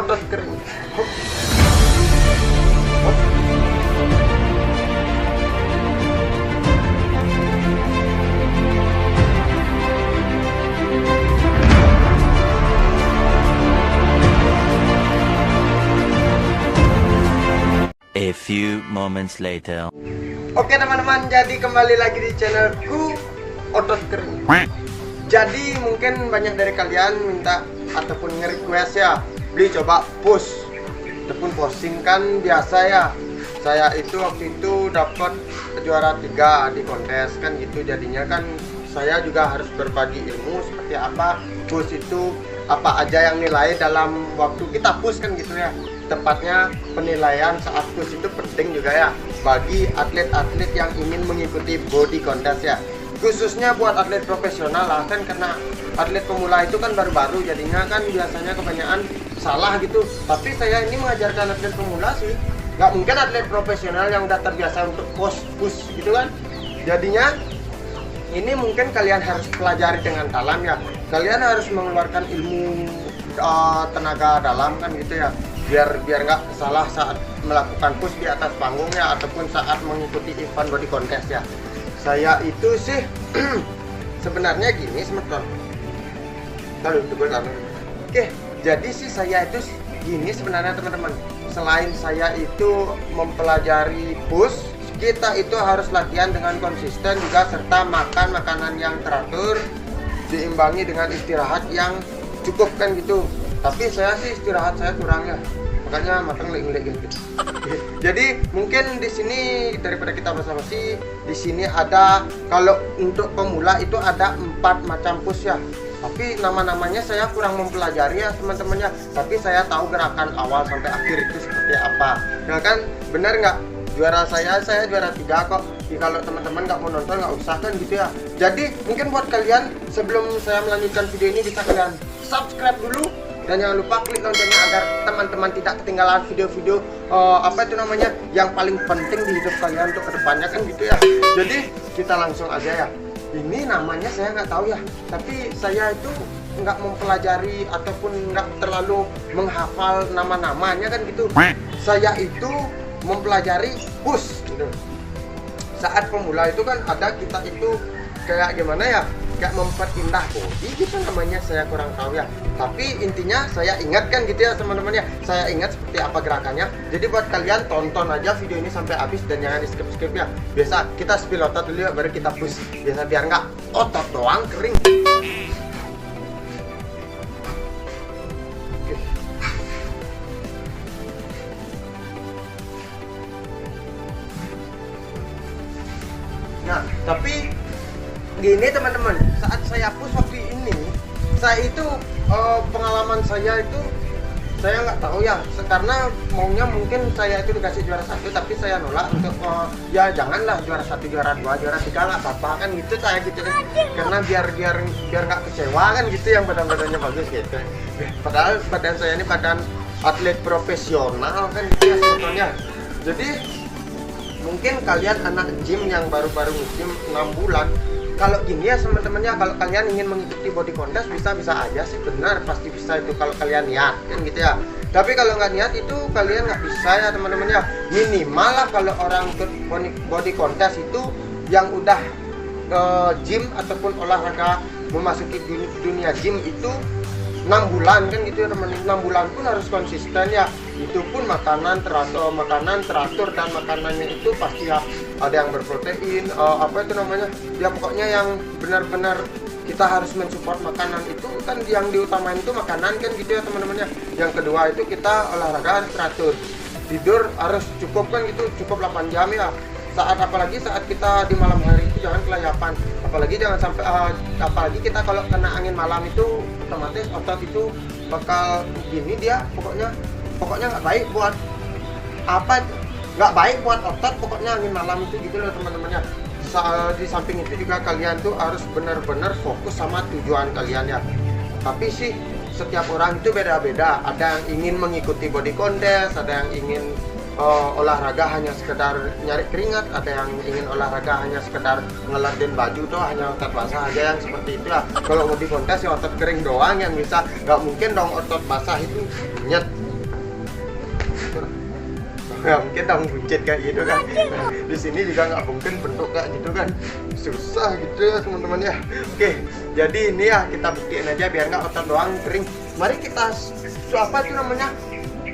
otot kering. A few moments later. Oke teman-teman, jadi kembali lagi di channelku Otot Kering. Jadi mungkin banyak dari kalian minta ataupun nge-request ya, beli coba push ataupun posting kan biasa ya. Saya itu waktu itu dapat juara 3 di kontes kan gitu, jadinya kan saya juga harus berbagi ilmu seperti apa push itu, apa aja yang nilai dalam waktu kita push kan gitu ya. Tepatnya penilaian saat push itu penting juga ya bagi atlet-atlet yang ingin mengikuti body contest ya, khususnya buat atlet profesional lah kan, karena atlet pemula itu kan baru-baru jadinya kan biasanya kebanyakan salah gitu. Tapi saya ini mengajarkan atlet pemula sih, nggak mungkin atlet profesional yang udah terbiasa untuk push gitu kan. Jadinya ini mungkin kalian harus pelajari dengan dalam ya, kalian harus mengeluarkan ilmu tenaga dalam kan gitu ya, biar nggak salah saat melakukan push di atas panggungnya ataupun saat mengikuti event body contest ya. Saya itu sih sebenarnya gini teman-teman. Oke, jadi sih saya itu gini sebenarnya teman-teman. Selain saya itu mempelajari push, kita itu harus latihan dengan konsisten juga, serta makan makanan yang teratur, diimbangi dengan istirahat yang cukup kan gitu. Tapi saya sih istirahat saya kurang ya, makanya matang lagi gitu. Jadi mungkin di sini daripada kita basa-basi, di sini ada, kalau untuk pemula itu ada 4 macam push ya. Tapi nama-namanya saya kurang mempelajari ya teman-temannya. Tapi saya tahu gerakan awal sampai akhir itu seperti apa. Ya kan, benar nggak? Juara saya juara 3 kok. Jadi kalau teman-teman nggak mau nonton nggak usah kan gitu ya. Jadi mungkin buat kalian, sebelum saya melanjutkan video ini, bisa kalian subscribe dulu. Dan jangan lupa klik loncengnya agar teman-teman tidak ketinggalan video-video yang paling penting di hidup kalian untuk kedepannya kan gitu ya. Jadi kita langsung aja ya. Ini namanya saya nggak tahu ya, tapi saya itu nggak mempelajari ataupun nggak terlalu menghafal nama-namanya kan gitu. Saya itu mempelajari push gitu. Saat pemula itu kan ada kita itu kayak gimana ya, kayak memperindah body gitu namanya, saya kurang tahu ya. Tapi intinya saya ingat kan gitu ya teman-teman ya, saya ingat seperti apa gerakannya. Jadi buat kalian tonton aja video ini sampai habis dan jangan di skip ya. Biasa kita spill otot dulu ya, baru kita push, biasa biar nggak otot doang kering. Nah tapi gini teman-teman, saat saya push waktu ini, saya itu pengalaman saya itu saya nggak tahu ya, karena maunya mungkin saya itu dikasih juara 1, tapi saya nolak untuk ya janganlah juara 1, juara 2, juara 3 nggak apa-apa kan gitu, saya gitu kan, karena biar nggak kecewa kan gitu, yang badannya bagus gitu. Padahal badan saya ini badan atlet profesional kan gitu ya sebetulnya. Jadi mungkin kalian anak gym yang baru-baru gym 6 bulan, kalau gini ya teman-temannya, kalau kalian ingin mengikuti body contest bisa aja sih, benar pasti bisa itu kalau kalian niat kan gitu ya. Tapi kalau nggak niat itu kalian nggak bisa ya teman-temannya. Minimal lah kalau orang ikut body contest itu yang udah gym ataupun olahraga memasuki dunia gym itu 6 bulan kan gitu ya teman. 6 bulan pun harus konsisten ya. Itu pun makanan teratur dan makanannya itu pasti ya ada yang berprotein, ya pokoknya yang benar-benar kita harus mensupport makanan itu kan, yang diutamain itu makanan kan gitu ya teman-teman ya. Yang kedua itu kita olahraga harus teratur, tidur harus cukup kan gitu, cukup 8 jam ya. Apalagi saat kita di malam hari itu jangan kelayapan, apalagi jangan sampai apalagi kita kalau kena angin malam itu otomatis otot itu bakal gini, dia pokoknya nggak baik buat nggak baik buat otot, pokoknya angin malam itu gitu loh teman-temannya. Di samping itu juga kalian tuh harus benar-benar fokus sama tujuan kalian ya. Tapi sih setiap orang itu beda-beda, ada yang ingin mengikuti body contest, ada yang ingin olahraga hanya sekedar nyari keringat, ada yang ingin olahraga hanya sekedar ngelatin baju tuh, hanya otot basah aja, yang seperti itu lah. Kalau mau di kontes ya otot kering doang yang bisa, nggak mungkin dong otot basah itu nyet gitu lah. Nggak mungkin dong buncit kayak gitu kan. Di sini juga nggak mungkin bentuk kayak gitu kan, susah gitu ya teman-teman ya. Oke, jadi ini ya kita buktiin aja biar nggak otot doang kering. Mari kita apa itu namanya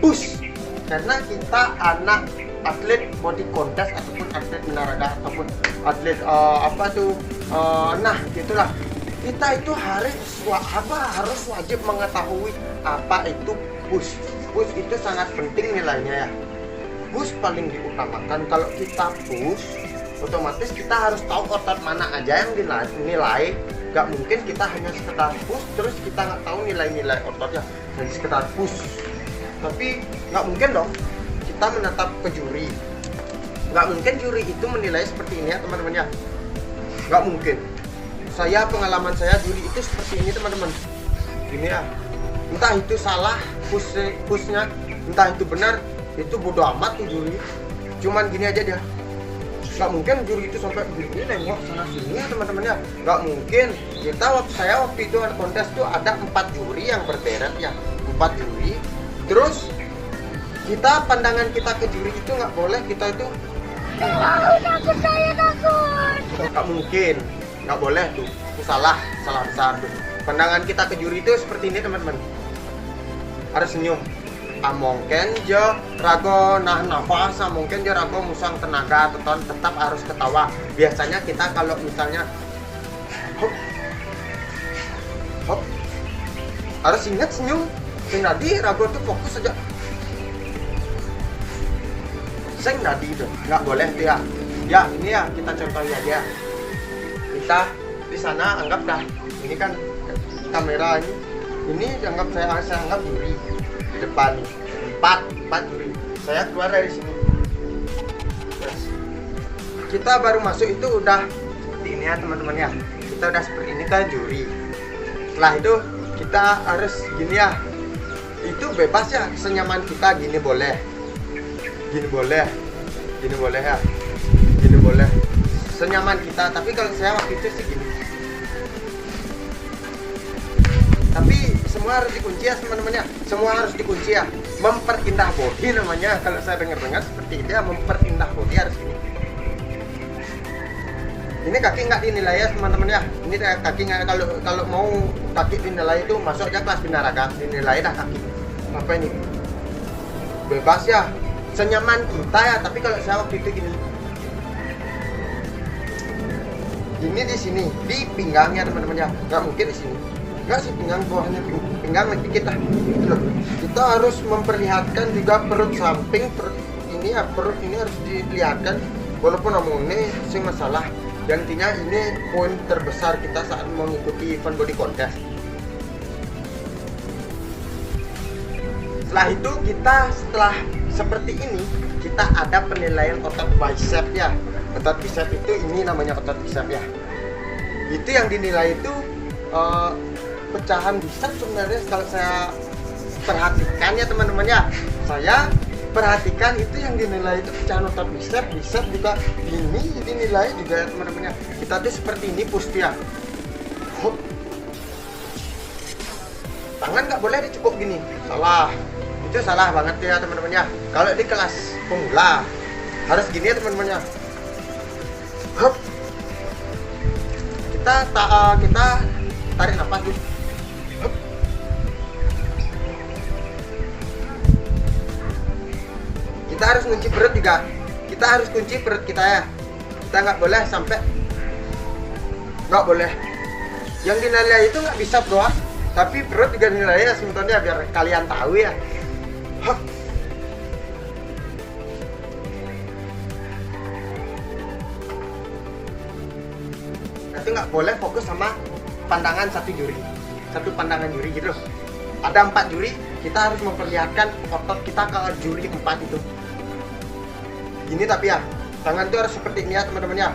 push, karena kita anak atlet body contest ataupun atlet minaraga ataupun atlet nah gitulah, kita itu harus wajib mengetahui apa itu push. Push itu sangat penting nilainya ya. Push paling diutamakan. Kalau kita push, otomatis kita harus tahu otot mana aja yang dinilai. Gak mungkin kita hanya sekedar push terus kita nggak tahu nilai-nilai ototnya, hanya sekedar push. Tapi nggak mungkin dong kita menatap ke juri. Nggak mungkin juri itu menilai seperti ini ya teman-teman ya. Nggak mungkin. Pengalaman saya juri itu seperti ini teman-teman. Gini ya. Entah itu salah pushnya, entah itu benar, itu bodo amat tuh juri. Cuman gini aja dia. Nggak mungkin juri itu sampai begini nengok sana sini ya teman-teman ya. Nggak mungkin. Saya waktu itu kontes tuh ada 4 juri yang berbeda ya. 4 juri. Terus pandangan kita ke juri itu nggak boleh kita itu nggak mungkin, nggak boleh tuh. Itu salah besar tuh. Pandangan kita ke juri itu seperti ini teman-teman. Harus senyum. Mungkin jo rago nafas, mungkin jo rago musang tenaga, tetap harus ketawa. Biasanya kita kalau misalnya hop, harus ingat senyum. Sing tadi rago tuh fokus aja. Sing tadi itu nggak boleh tuh ya. Ya ini ya kita contohin aja. Kita di sana anggap dah ini kan kamera ini. Ini anggap saya anggap juri di depan nih. 4 juri. Saya keluar dari sini. Yes. Kita baru masuk itu udah seperti ini ya teman-teman ya. Kita udah seperti ini kan juri. Setelah itu kita harus gini ya. Itu bebas ya, senyaman kita. Gini boleh ya, gini boleh, senyaman kita. Tapi kalau saya waktu itu sih gini. Tapi semua harus dikunci ya teman-teman ya, semua harus dikunci ya. Memperindah body namanya, kalau saya dengar seperti itu ya, memperindah body harus gini. Ini kaki nggak dinilai ya teman-teman ya. Ini kaki nggak, kalau mau kaki dinilai itu masuk aja kelas binaraga, dinilai dah kaki. Apa ini? Bebas ya, senyaman kita ya. Tapi kalau saya waktu itu gini di sini, di pinggangnya teman-teman ya. Nggak mungkin di sini, nggak sih pinggang bawahnya, pinggang dikit lah. Kita harus memperlihatkan juga perut samping, perut ini harus dilihatkan. Walaupun namun ini sing masalah. Dan intinya ini poin terbesar kita saat mengikuti event body contest. Setelah itu setelah seperti ini kita ada penilaian otot bicep ya. Otot bicep itu ini namanya otot bicep ya. Itu yang dinilai itu pecahan bicep sebenarnya. Kalau saya perhatikan ya teman-teman ya, saya perhatikan itu yang dinilai itu pecahan otot bicep juga ini dinilai juga ya teman-teman ya. Kita tuh seperti ini push ya. Tangan nggak boleh dicukup gini, salah. Itu salah banget ya teman-teman ya. Kalau di kelas pemula harus gini ya teman-teman ya. Hup. Kita tarik nafas dulu. Hup. Kita harus kunci perut juga. Kita harus kunci perut kita ya. Kita nggak boleh sampai, nggak boleh. Yang dinilai itu nggak bisa doang, tapi perut juga dinilai ya sebetulnya, biar kalian tahu ya. Hup. Itu nggak boleh fokus sama pandangan satu pandangan juri gitu. Ada 4 juri, kita harus memperlihatkan otot kita ke juri 4 itu. Gini tapi ya, tangan itu harus seperti ini ya teman-teman ya.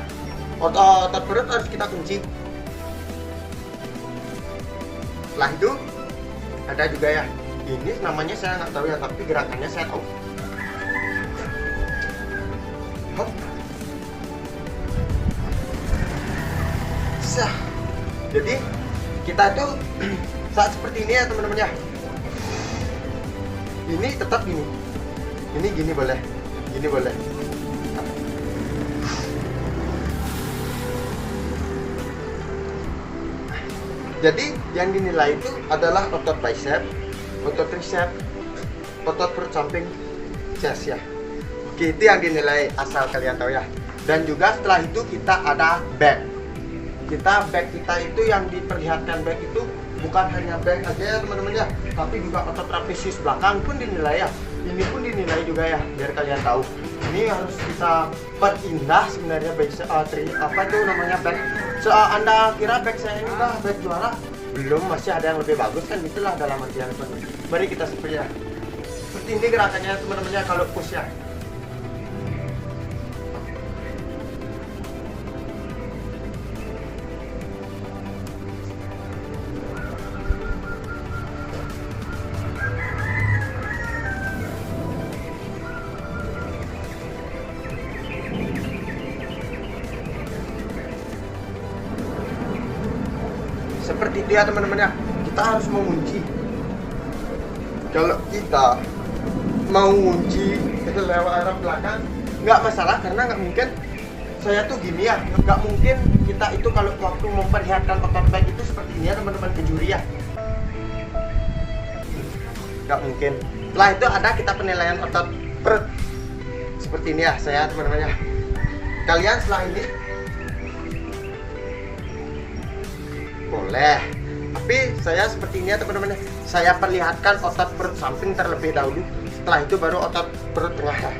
Otot perut harus kita kunci. Setelah itu ada juga ya, ini namanya saya nggak tahu ya, tapi gerakannya saya tahu. Hop. Sah. Jadi kita itu saat seperti ini ya teman-teman ya. Ini tetap gini. Ini gini boleh, gini boleh. Jadi yang dinilai itu adalah otot bicep, otot tricep, otot perut samping, chest ya. Oke, itu yang dinilai asal kalian tahu ya. Dan juga setelah itu kita ada back. Back kita itu yang diperlihatkan back itu bukan hanya back aja ya teman-teman ya, tapi juga otot trapezius belakang pun dinilai ya. Ini pun dinilai juga ya, biar kalian tahu. Ini harus kita perindah sebenarnya bicep, apa itu namanya back. Anda kira back saya ini udah back juara? Belum, masih ada yang lebih bagus kan, itulah dalam artian teman-teman. Mari kita seperti ya. Seperti ini gerakannya teman-teman ya kalau push ya. Seperti itu ya teman-teman ya, kita harus mengunci. Kalau kita mau ngunci lewat arah belakang nggak masalah, karena nggak mungkin saya tuh gini ya, nggak mungkin kita itu kalau waktu memperlihatkan otot back itu seperti ini ya teman-teman, penjuri ya, nggak mungkin. Setelah itu ada kita penilaian otot perut seperti ini ya saya teman-teman ya. Kalian setelah ini boleh, tapi saya seperti ini ya teman-teman, saya perlihatkan otot perut samping terlebih dahulu, setelah itu baru otot perut tengah ya.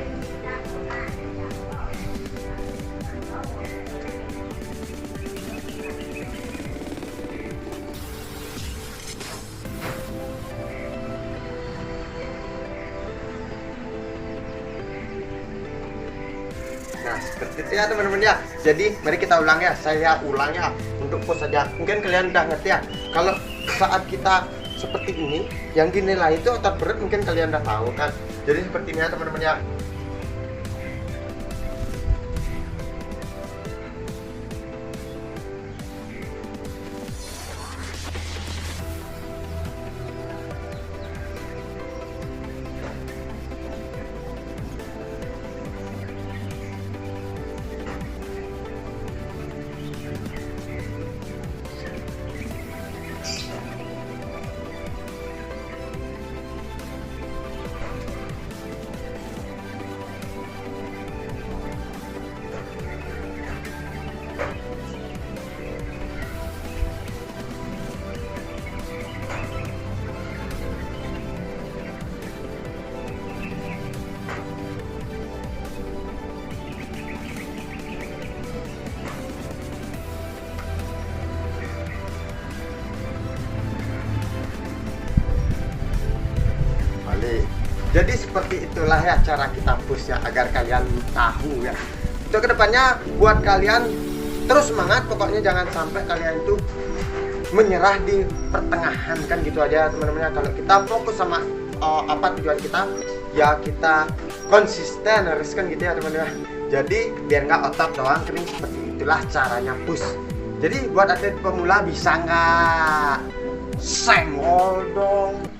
Nah seperti itu ya teman-teman ya. Jadi mari kita ulang ya, saya ulang ya untuk pose saja. Mungkin kalian udah ngerti ya, kalau saat kita seperti ini yang dinilai itu otot perut, mungkin kalian udah tahu kan. Jadi seperti ini ya teman-teman ya. Jadi seperti itulah ya cara kita push ya, agar kalian tahu ya. Itu kedepannya buat kalian terus semangat, pokoknya jangan sampai kalian itu menyerah di pertengahan kan gitu aja teman-teman ya. Kalau kita fokus sama apa tujuan kita, ya kita konsisten harus kan gitu ya teman-teman. Jadi biar nggak otot doang kering, seperti itulah caranya push. Jadi buat atlet pemula bisa nggak senggol dong.